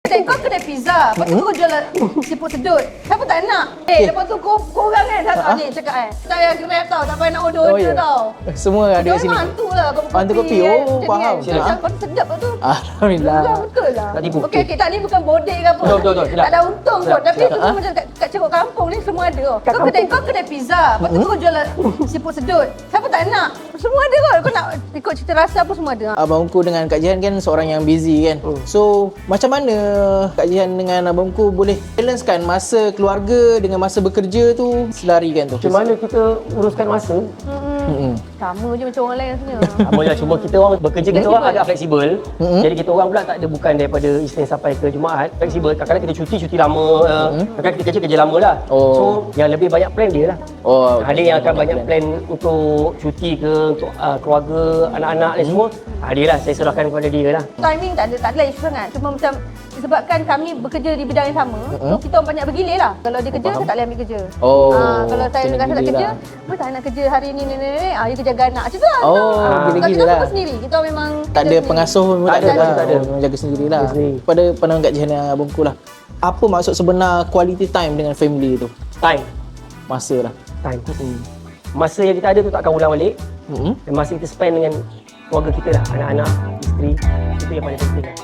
Kau kedai pizza, lepas tu kau jual siput sedut. Siapa tak nak? Lepas tu korang kan satu ni cakap tak payah grab tau, tak payah nak order tau. Semua ada kat sini. Memang hantu lah kopi. Hantu kopi, faham. Kau tu sedap lah tu. Alhamdulillah. Betul lah. Tak tipu. Okey, tak ni bukan bodek ke apa. Betul, Tak ada untung pun. Tapi itu semua macam kat ceruk kampung ni semua ada. Kau kedai pizza, lepas tu kau jual siput sedut. Siapa tak nak? Semua ada kot. Kau nak ikut cita rasa apa semua ada. Abangku dengan Kak Jihan kan seorang yang busy kan. So, macam mana Kak Jihan dengan abangku boleh balancekan masa keluarga dengan masa bekerja tu selarikan tu? Macam mana kita uruskan masa? Sama je macam orang lain rasanya. Sama je, cuma kita orang bekerja, kita orang agak fleksibel. Jadi kita orang pula tak ada, bukan daripada Isnin sampai ke Jumaat, fleksibel. Kadang-kadang kita cuti lama, kadang-kadang kita kerja lama lah. So yang lebih banyak plan dia lah. Ada yang akan banyak plan untuk cuti ke, untuk keluarga, anak-anak dan semua. Dia lah, saya serahkan kepada dia lah. Timing tak ada isu sangat. Cuma macam disebabkan kami bekerja di bidang yang sama, so kita orang banyak bergilir lah. Kalau dia kerja, saya tak boleh ambil kerja. Kalau saya rasa tak kerja, apa tak nak kerja hari ni, you kerja anak. Macam tu lah. Gila-gila kita lah. semua sendiri. Kita orang memang Tak ada pengasuh pun tak ada lah. tak ada. Menjaga sendiri lah. Pada pandangan Kak Jihan dan abangku lah, apa maksud sebenar quality time dengan family tu? Time. Masa lah. Time. Masa yang kita ada tu takkan ulang balik. Dan masa kita spend dengan keluarga kita lah, anak-anak, isteri, itu yang paling penting lah.